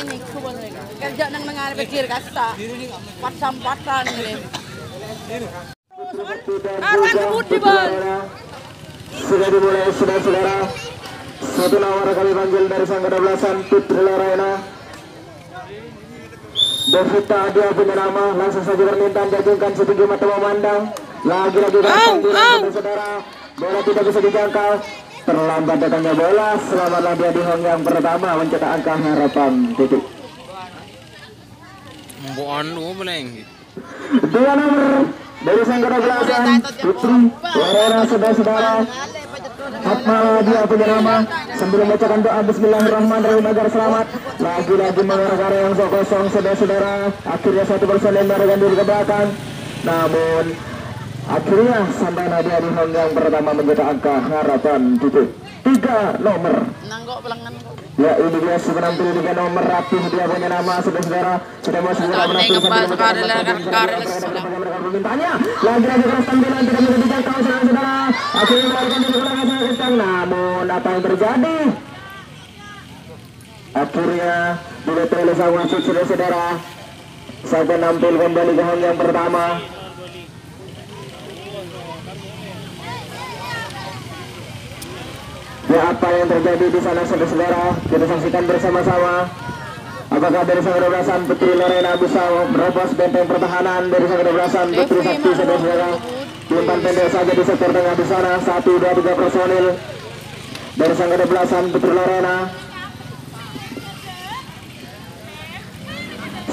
ini kerja nang mengalami pikir kasta patsam-patsan ini. Arwan kebut di bal. Sudah dimulai saudara-saudara. Satu nomor kami panggil dari sang ke-12an Putri Lorena. Devita dia punya nama, langsung saja permintaan diajukan setinggi mata memandang. Lagi-lagi saudara, bola tidak bisa dijangkau. Terlambat datangnya bola, selamatlah dia di hong yang pertama mencetak angka harapan titik. Dua nomor dari sang ke-12an Putri Lorena saudara-saudara. Fatma dia punya nama sambil membacakan doa Bismillahirrahmanirrahim agar selamat. Lagi-lagi mengarah yang kosong saudara-saudara. Akhirnya satu personel melarikan diri ke belakang. Namun akhirnya sampai Nadia di hong yang pertama mencetak angka harapan titik. 3 nomor. Ya ini dia si penampil 3 nomor Ratih dia punya nama saudara-saudara. Sudah masuk dalam penampil permintaannya. Lagi-lagi keras tampilan tidak bisa dijangkau saudara-saudara. Akhirnya melarikan diri ke belakang sangat kencang. Namun apa yang terjadi? Akhirnya dilepas oleh sang wasit saudara-saudara. Saya penampil kembali ke hong yang pertama. Ya apa yang terjadi di sana saudara-saudara kita saksikan bersama-sama. Apakah dari sang ke-12an Putri Lorena bisa merobos benteng pertahanan dari sang ke-12an Putri Sakti saudara-saudara. Umpan pendek saja di sektor tengah di sana. 1, 2, 3 personil dari sang ke-12an Putri Lorena.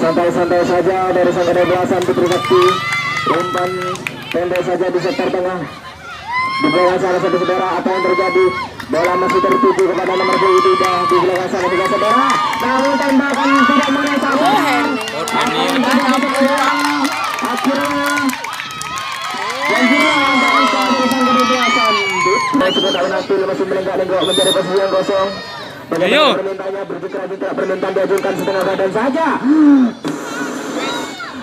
Santai-santai saja dari sang ke-12an Putri Sakti. Umpan pendek saja di sektor tengah. Di belakang sana saudara, apa yang terjadi? Bola masih tertuju kepada nomor 2 di belakang sana juga saudara. Namun tembakan tidak mengenai. Akhirnya dan juga angka di sang ke-12an sudah tahu masih melenggak-lenggok mencari posisi yang kosong. Bagaimana permintaannya berjutra-jutra permintaan diajukan setengah badan saja.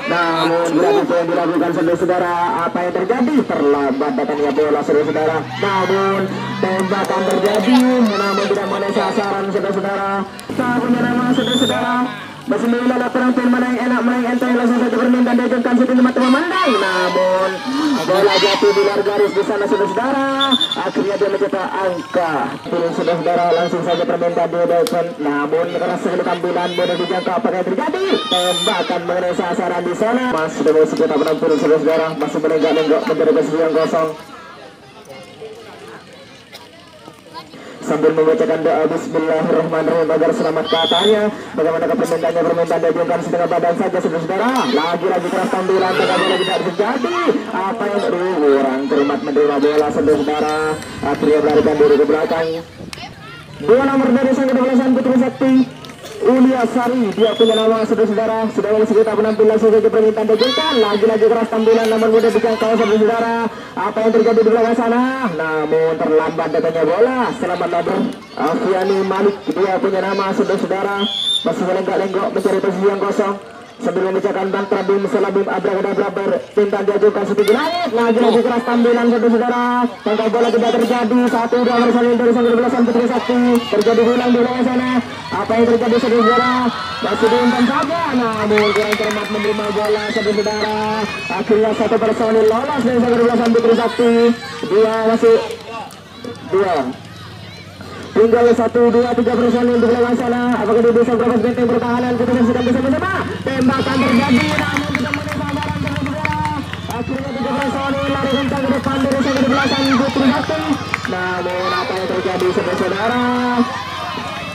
Namun berarti yang dilakukan saudara-saudara, apa yang terjadi? Terlambat datangnya bola saudara-saudara. Namun tembakan terjadi, namun tidak mengenai sasaran saudara-saudara. Tak punya nama saudara-saudara. Masih mengelak penonton mana yang enak, mana yang enteng. Langsung saja permintaan diajukan setinggi mata memandang. Namun bola jatuh di luar garis di sana saudara-saudara. Akhirnya dia mencetak angka. Pilih saudara-saudara langsung saja permintaan diajukan. Namun keras sekali tampilan bola dijangkau. Apa yang terjadi? Tembakan mengenai sasaran di sana. Masih dengan sekitar penonton saudara-saudara. Masih menenggak-nenggok mencari posisi yang kosong. Sambil membacakan doa Bismillahirrahmanirrahim agar selamat katanya. Bagaimana permintaan diajukan setengah badan saja saudara-saudara. Lagi-lagi keras tampilan tengah bola tidak terjadi. Apa yang kurang cermat menerima bola saudara-saudara. Akhirnya melarikan diri ke belakang. 2 nomor dari sang ke-12an Putri Sakti Ulia Sari dia punya nama saudara-saudara. Sudah masuk kita penampil langsung saja permintaan diajukan. Lagi-lagi keras tampilan namun mudah dijangkau saudara-saudara. Apa yang terjadi di belakang sana? Namun terlambat datangnya bola. Selamat labur Afiani Malik dia punya nama saudara-saudara. Masih melenggak-lenggok mencari posisi yang kosong. Sambil memecahkan bantra bim selabim abrakadabra permintaan diajukan setinggi langit. Lagi-lagi keras tampilan saudara-saudara. Tangkap bola tidak terjadi. 1, 2 bersalin dari sang ke-12an Putri Sakti. Terjadi ulang di belakang sana. Apa yang terjadi saudara-saudara? Masih diumpan saja. Namun kurang cermat menerima bola saudara-saudara. Akhirnya satu personil lolos dari sang ke-12an Putri Sakti. Dia masih 2. Tinggal 1, 2, 3 personil di belakang sana. Apakah dia bisa berapa benteng pertahanan? Kita saksikan bersama-sama. Tembakan terjadi namun tidak mengenai sasaran saudara-saudara. Akhirnya 3 personil lari kencang ke depan dari sang ke-12an Putri Sakti. Namun apa yang terjadi saudara-saudara?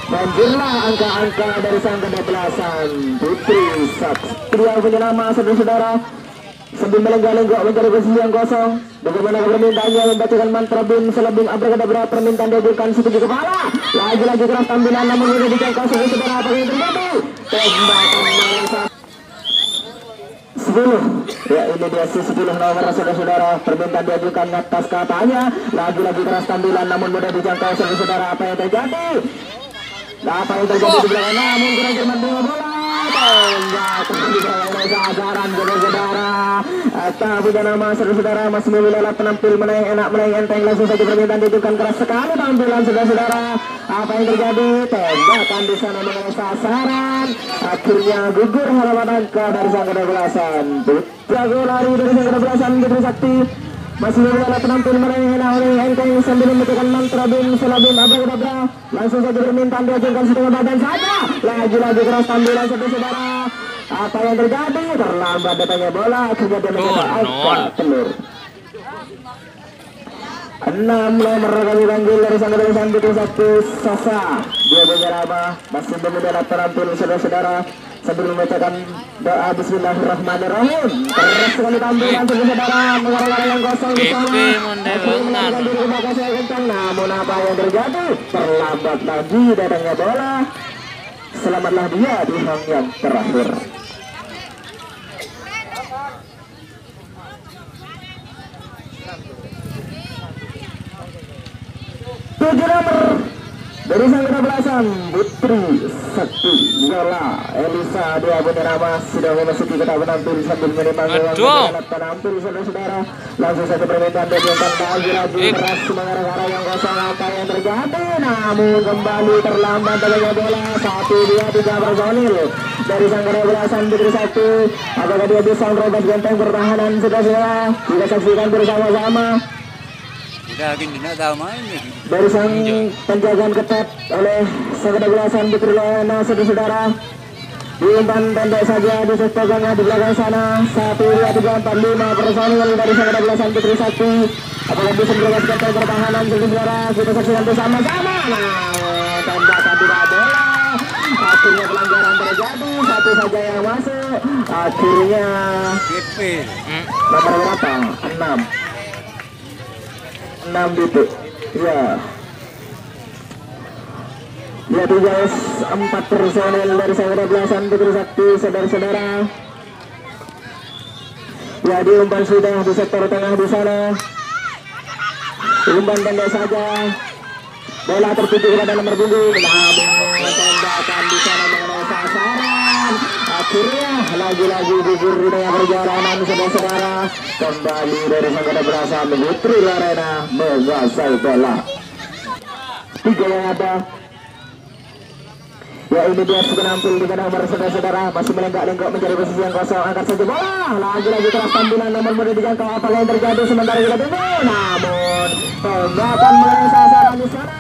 Banjirlah angka-angka dari sang ke-12an Putri Sakti. Dia punya nama saudara-saudara. Sambil melenggak-lenggok mencari posisi yang kosong. Bagaimana permintaannya membacakan mantra bim selabim abrakadabra permintaan diajukan setinggi kepala. Lagi-lagi keras tampilan namun mudah dijangkau saudara-saudara. Apa yang terjadi? Tembakan melesat 10. Ya ini dia si 10 nomor saudara-saudara. Permintaan diajukan atas katanya. Lagi-lagi keras tampilan namun mudah dijangkau saudara-saudara. Apa yang terjadi? Apa yang terjadi di belakang namun kurang cermat dengan bola. sasaran saudara-saudara. Tak punya nama saudara-saudara, masih memilih penampil menaik enak menaik enteng, langsung saja permintaan ditunjukkan keras sekali tampilan saudara-saudara. Apa yang terjadi? Tembakan di sana mengenai sasaran, akhirnya gugur halaman angka dari sang kedua-belasan. Jago lari dari sang kedua-belasan Putri Sakti. Masih memilih penampil menaik enak menaik enteng sambil membutuhkan mantra bim selabim abra-abra. Langsung saja permintaan diajukan setengah badan saja. Lagi-lagi keras tampilan saudara-saudara. Apa yang terjadi? Terlambat datangnya bola, akhirnya dia mencetak angka telur. 6 nomor kami panggil dari sang kedua Putri Sakti Sasa. Dia punya nama masih memudah terampil saudara-saudara sambil membacakan doa Bismillahirrahmanirrahim. Keras sekali tampilan saudara, mengarah yang kosong di sana. Namun apa yang terjadi? Terlambat lagi datangnya bola. Selamatlah dia di hang yang terakhir. 7 nomor dari sang kedua-belasan Putri Sakti Zola Elisa. Dia punya nama sudah memasuki kotak penampil sambil menimang alat penampil saudara-saudara. Langsung saja permintaan diajukan lagi keras mengarah-arah yang kosong. Apa yang terjadi? Namun kembali terlambat adanya bola. 1-2-3 personil dari sang kedua-belasan Putri Sakti. Apakah dia bisa merobos genteng pertahanan saudara-saudara? Kita saksikan bersama-sama. Dari sang penjagaan ketat oleh sang kedua-belasan Putri Loena saudara-saudara. Diumpan pendek saja di sektor tengah di belakang sana. 1, 2, 3, 4, 5 personil dari sang kedua-belasan Putri Sakti. Apakah bisa merobos genteng pertahanan saudara? Kita saksikan bersama-sama. Tembakan tidak bola. Akhirnya pelanggaran terjadi. Satu saja yang masuk. Akhirnya nomor berapa? 6 titik. Ya. Ya, 4 personel dari sang kedua-belasan Putri Sakti saudara-saudara. Ya, diumpan sudah di sektor tengah di sana. Umpan pendek saja. Bola tertuju kepada nomor punggung. Namun tembakan di sana mengenai sasaran. Akhirnya lagi-lagi gugur di tengah perjalanan saudara-saudara. Kembali dari sang kedua-belasan Putri Lorena menguasai bola. 3 yang ada. Ya, ini dia penampil di nomor saudara-saudara. Masih melenggak-lenggok mencari posisi yang kosong. Angkat saja bola. Lagi-lagi keras tampilan nomor muda dijangkau. Apa yang terjadi sementara kita tunggu. Namun tembakan mengenai sasaran di sana.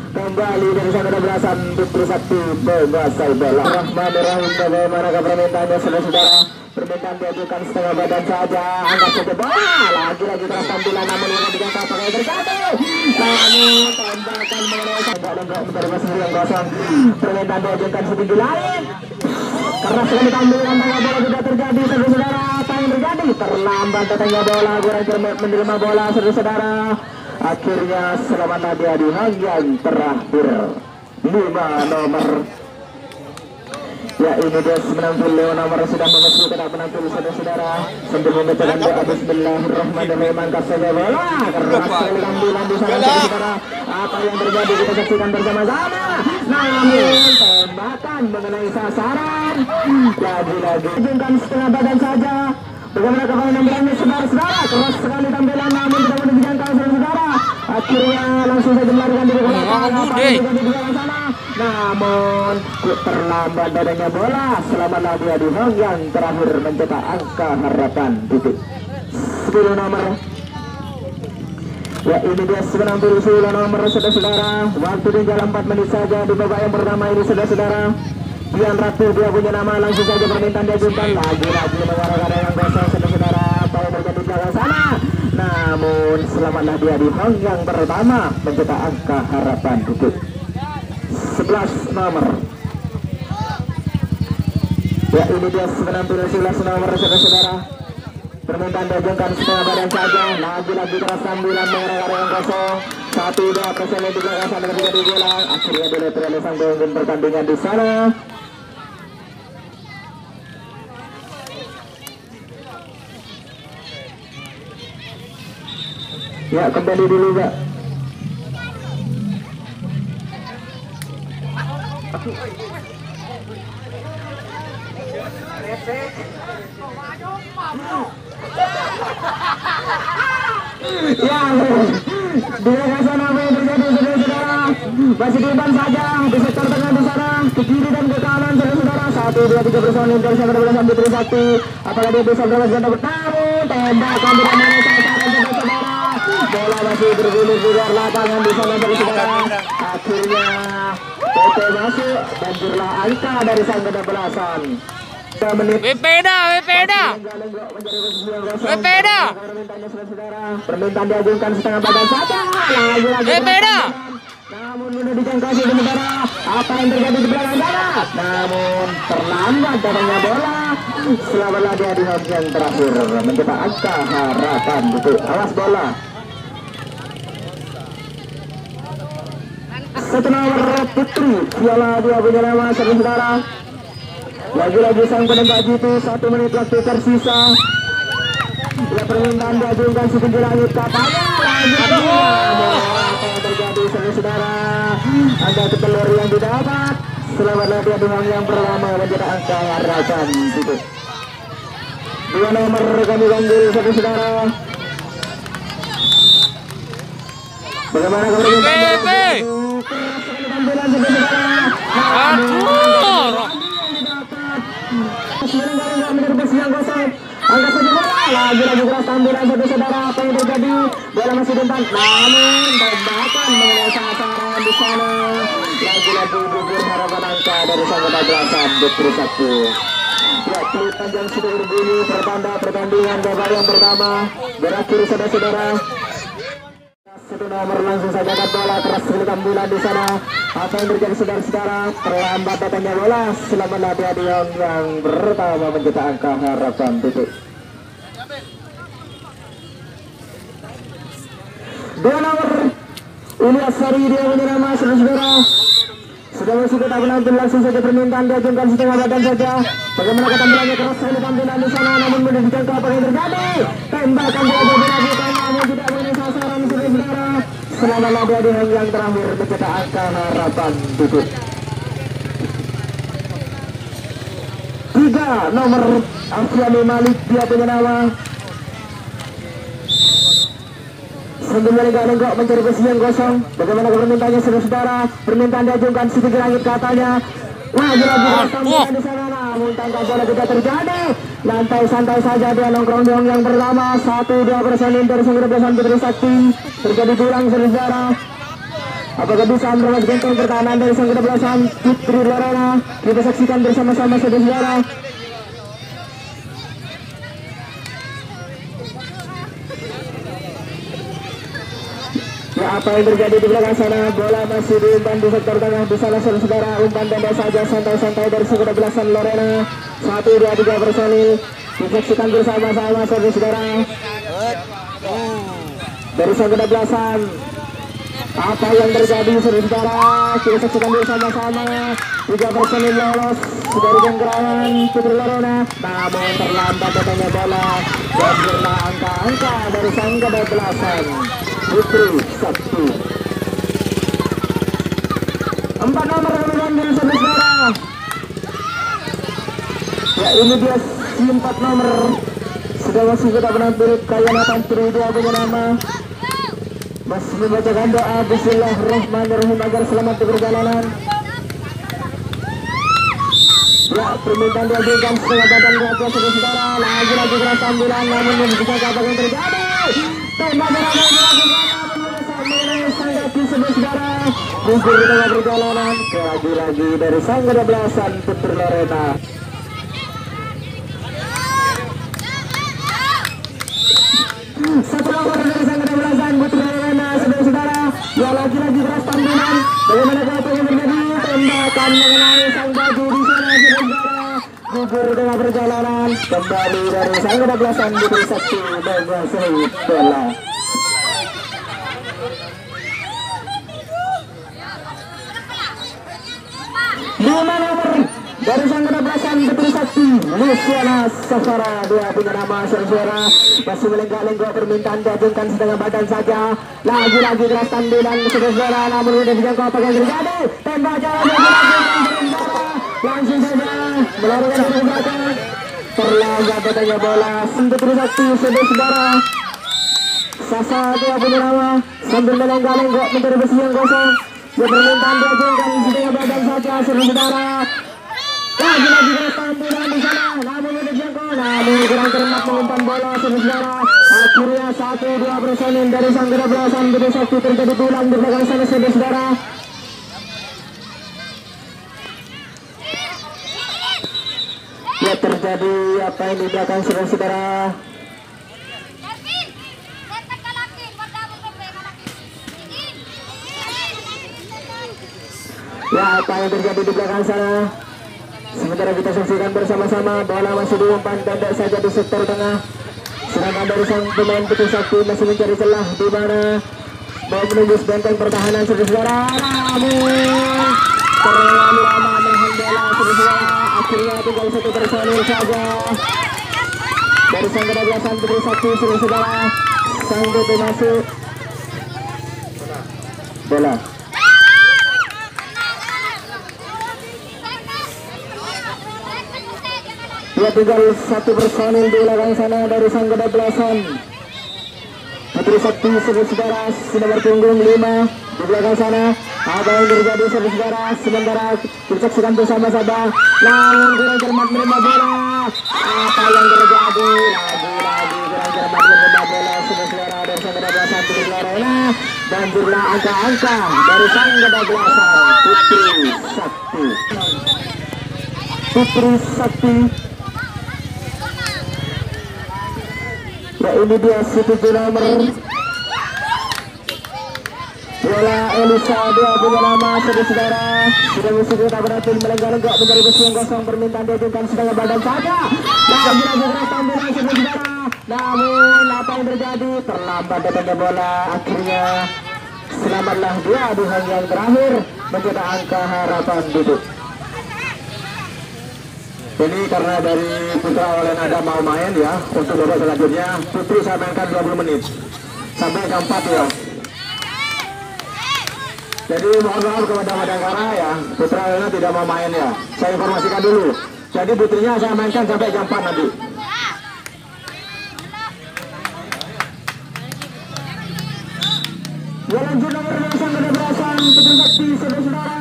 Kembali dari sang kedua-belasan Putri Sakti menguasai bola. Rahmanirrahim. Bagaimana permintaannya saudara-saudara? Permintaan diajukan setengah badan saja. Angkat saja bola. Lagi-lagi keras tampilan namun mudah dijangkau. Apa yang terjadi? Namun tembakan mengenai lenggak mencari posisi yang kosong. Permintaan diajukan setinggi langit. Karena sekali tampilan tengah bola tidak terjadi saudara-saudara. Apa yang terjadi? Terlambat datangnya bola. Kurang cermat menerima bola saudara-saudara. Akhirnya selamatlah dia di hang yang terakhir. 5 nomor. Ya, ini dia menampil 5 nomor sudah memasuki kotak penampil saudara-saudara. Sambil membacakan doa Bismillahirrahmanirrahim. Angkat saja bola. Keras sekali tampilan di sana saudara. Apa yang terjadi kita saksikan bersama-sama. Namun tembakan mengenai sasaran. Lagi-lagi jungkan setengah badan saja. Bagaimana kepala nampilannya saudara-saudara? Keras sekali tampilan namun tidak mudah dijangkau saudara-saudara. Akhirnya langsung saja melarikan diri ke belakang. Apa yang terjadi di belakang sana? Namun terlambat adanya bola. Selamatlah dia di hang yang terakhir mencetak angka harapan titik. 10 nomor. Ya, ini dia menampil 10 nomor saudara-saudara. Waktu tinggal 4 menit saja di babak yang pertama ini saudara-saudara. Dian Ratu dia punya nama. Langsung saja permintaan diajukan. Lagi-lagi mengarah-arah yang kosong saudara-saudara. Apa yang terjadi di belakang sana? Namun selamatlah dia di hang yang pertama mencetak angka harapan titik. 11 nomor. Ya, ini dia menampil 11 nomor saudara-saudara. Permintaan diajukan setengah badan saja. Lagi-lagi keras tampilan mengarah-arah yang kosong. 1-2 personel di belakang sana ketika diulang. Akhirnya dilepas oleh sang pemimpin pertandingan di sana. Ya, kembali dulu Pak. Ya, di sana apa yang terjadi saudara-saudara? Masih diban saja di sektor tengah di sana, ke kiri dan ke kanan saudara-saudara. 1, 2, 3 personil dari Sangga 12 Putri Sakti. Apakah dia bisa berhasil dapat tamu? Tembakan tidak mana sasaran saudara-saudara. Bola masih bergulir di luar lapangan di sana saudara-saudara. Akhirnya PT masuk, banjirlah angka dari Sangga 12-an. Wepeda. Permintaan diajukan setengah badan saja. Wepeda. Namun mudah dijangkau saudara. Apa yang terjadi di belakang sana? Namun terlambat datangnya bola. Selamatlah dia di home yang terakhir mencetak angka harapan. Awas bola. Satu nomor Putri Piala 2 punya nama saudara. Lagi-lagi sang penembak itu 1 menit waktu tersisa. Ya, permintaan diajukan setinggi langit katanya. Apa yang terjadi saudara? Ada telur yang didapat. Selamatlah dia dengan yang pertama mencetak angka harapan itu. 2 nomor kami panggil saudara. Bagaimana kalau Tampilan saudara? Angkat saja bola, lagi-lagi keras tampilan saudara. Apa yang terjadi? Bola masih diumpan, namun tembakan mengenai sasaran di sana. Lagi-lagi gugur harapan angka dari Sangga 12 Putri Sakti. Ya, peluit panjang sudah berbunyi, pertanda pertandingan babak yang pertama berakhir saudara-saudara. 1 nomor langsung saja angkat bola, keras sekali tampilan di sana. Apa yang terjadi saudara-saudara? Terlambat datangnya bola. Selamatlah dia yang pertama mencetak angka harapan titik. 2 nomor Ilyas Sari dia punya nama saudara-saudara. Sudah masuk ke tampil langsung saja permintaan diajukan setengah badan saja. Bagaimana ketampilannya keras sekali tampilan di sana, namun mudah dijangkau. Apa yang terjadi? Tembakan dia dilakukan namun tidak mengenai sasaran saudara-saudara. Selamatlah dia di yang terakhir mencetak angka harapan titik. 3 nomor Afiani Malik dia punya nama. Sambil menenggak mencari posisi yang kosong. Bagaimana permintaannya saudara-saudara? Permintaan diajukan setinggi langit katanya. Lagi-lagi tampilan di sana, namun tangkap bola tidak terjadi. Lantai santai saja dia nongkrong di yang pertama. 1-2 personil dari Sangga 12 Putri Sakti. Terjadi kurang saudara. Apakah bisa merebut gentong pertahanan dari Sangga 12 Putri Lorena? Kita saksikan bersama-sama saudara-saudara. Ya, apa yang terjadi di belakang sana? Bola masih diumpan di sektor tengah di sana saudara. Umpan tanda saja santai-santai dari Sangga 12 Lorena. 1-2-3 personil. Disaksikan bersama-sama saudara-saudara. Dari Sangga 12. Apa yang terjadi saudara? Kita saksikan bersama-sama. 3 personil lolos dari genggerangan Putri Lorena. Namun terlambat datangnya bola. Dan berlah angka-angka dari Sangga 12 Putri Sakti. 4 nomor kami saudara. Ya, ini dia si 4 nomor. Sudah masih kita penampil Kayana Tantri dia punya nama. Masih membacakan doa Bismillahirrahmanirrahim agar selamat di perjalanan. Ya, permintaan diajukan setengah badan raja saudara. Lagi-lagi keras tampilan, namun bisa apa yang terjadi? Tembakan saudara. Gugur di tengah perjalanan. Lagi-lagi dari Sangga 12 Putri Lorena. Satu nomor dari Sangga 12 Putri Lorena saudara-saudara. Ya, lagi-lagi keras tampilan. Bagaimana apa yang terjadi? Tembakan mengenai sang baju di sana saudara. Gugur di tengah perjalanan. Kembali dari Sangga 12 Putri Sakti menguasai bola. 5 nomor dari Sangga 12 Putri Sakti Luciana Safara dia punya nama saudara. Masih melenggak-lenggok permintaan diajukan setengah badan saja. Lagi-lagi keras tampilan saudara, namun sudah dijangkau apa yang terjadi. Tembak jalan lagi langsung saja melarikan ke belakang. Terlambat datangnya bola. Putri Sakti saudara-saudara. Sasa dia punya nama sambil melenggang-lenggok mencari besi yang kosong. Dia permintaan diajukan setengah badan saja saudara-saudara. Lagi-lagi tampilan di sana, namun ada jangkau, namun kurang cermat mengumpan bola saudara-saudara. Akhirnya 1-2 personil dari sang kedablasan Putri Sakti terjadi tulang di belakang sana saudara-saudara. Ya terjadi apa yang di belakang saudara-saudara. Ya apa yang terjadi di belakang sana. Sementara kita saksikan bersama-sama bola masih diumpan pendek saja di sektor tengah. Serangan dari sang pemain Putri Sakti masih mencari celah di mana mau menembus benteng pertahanan saudara-saudara. Namun terlalu lama menahan bola saudara-saudara. Akhirnya tinggal satu personil saja dari sang kedablasan Putri Sakti saudara-saudara. Sanggup masuk bola. Ya tinggal satu personil di belakang sana dari sang kedablasan Putri Sakti saudara-saudara sudah berpunggung 5 di belakang sana. Apa yang terjadi saudara-saudara sementara disaksikan bersama-sama. Namun kurang cermat menerima bola. Apa yang terjadi lagi-lagi kurang cermat menerima bola saudara-saudara dari sang kedablasan Putri Lorena. Banjirlah angka-angka dari sang kedablasan Putri Sakti. Putri Sakti. Ya ini dia 7 nomor bola Elisa, dia punya nama saudara-saudara. Sudah musuh kita berhasil melenggang-lenggok mencari besi yang kosong. Permintaan diajukan setengah badan saja. Lagi-lagi keras tampilan saudara-saudara. Namun apa yang terjadi? Terlambat datangnya bola. Akhirnya selamatlah dia di yang terakhir mencetak angka harapan duduk. Ini karena dari Putra oleh Nada mau main ya untuk babak selanjutnya. Putri saya mainkan 20 menit sampai jam 4 ya. Jadi mohon maaf kepada Madangkara ya, Putra Olena tidak mau main ya. Saya informasikan dulu. Jadi putrinya saya mainkan sampai jam 4 nanti. Ya lanjut nomor 2 sang kedablasan Putri Sakti saudara-saudara.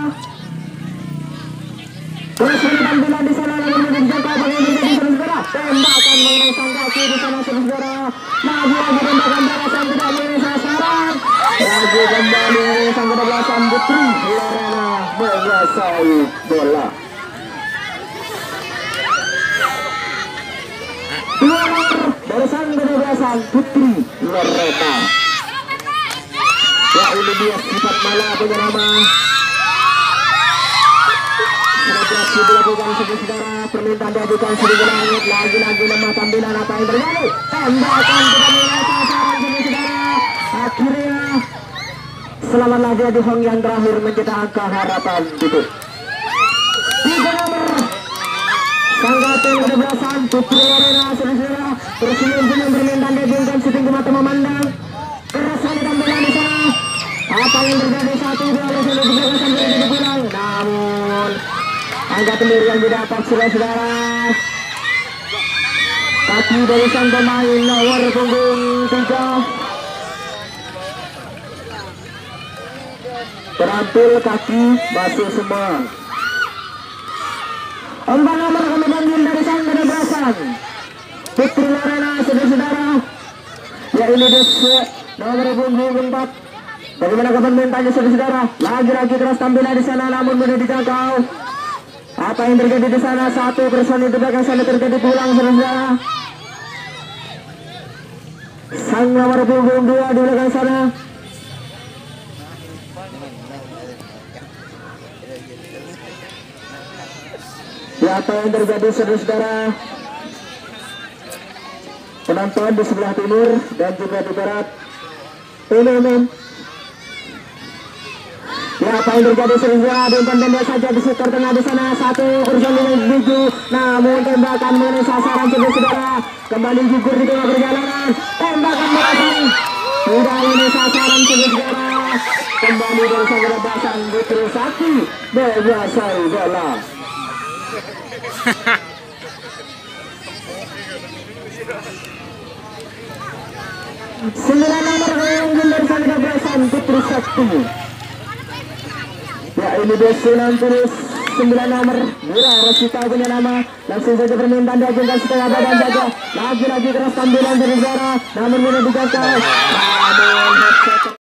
Terus penampilan di sana lalu menjangkau bagian menjadi saudara. Tembakan mengenai sang kaki di sana saudara. Lagi-lagi tembakan balasan tidak mengenai sasaran. Lagi kembali sang kedablasan Putri Lorena menguasai bola. 2 nomor dari sang kedablasan Putri Lorena. Ya ini dia sifat malah punya nama. Berhasil dilakukan saudara, permintaan diajukan sedikit langit. Lagi-lagi lemah tampilan apa yang terjadi. Tembakan tidak mengenai sasaran saudara. Akhirnya selamatlah dia di hong yang terakhir mencetak angka harapan itu. 3 nomor sang kapten kedablasan Putri Lorena saudara. Tersenyum-senyum permintaan diajukan setinggi mata memandang. Keras sekali tampilan di sana. Apa yang terjadi 1-2 langsung diberikan sampai pulang. Namun angka telur yang didapat saudara-saudara. Kaki dari sang pemain nomor punggung 3. Terampil kaki masuk semua. 4 nomor kami panggil dari sang kedablasan Putri Lorena saudara-saudara. Ya ini dia nomor punggung 4. Bagaimana kapan mintanya saudara-saudara? Lagi-lagi keras tampilan di sana namun mudah dijangkau. Apa yang terjadi di sana? 1 personil di belakang sana terjadi pulang saudara. Sang nomor punggung 2 di belakang sana. Ya apa yang terjadi saudara-saudara? Penonton di sebelah timur dan juga di barat. Amen. Ya apa yang terjadi saudara? Diumpan pendek saja di sektor tengah di sana. 1 personil menuju, namun tembakan mengenai sasaran saudara. Kembali gugur di tengah perjalanan. Tembakan berhasil. Tidak mengenai sasaran saudara. Kembali dari sang kedablasan Putri Sakti menguasai bola. Sembilan nomor yang dari Sandra Belasan Putri Sakti. Ya ini desunan terus 9 nomor Mira Rosita punya nama. Langsung saja permintaan diajukan setengah badan saja. Lagi-lagi keras tampilan dari Zara. Namun ini digagal.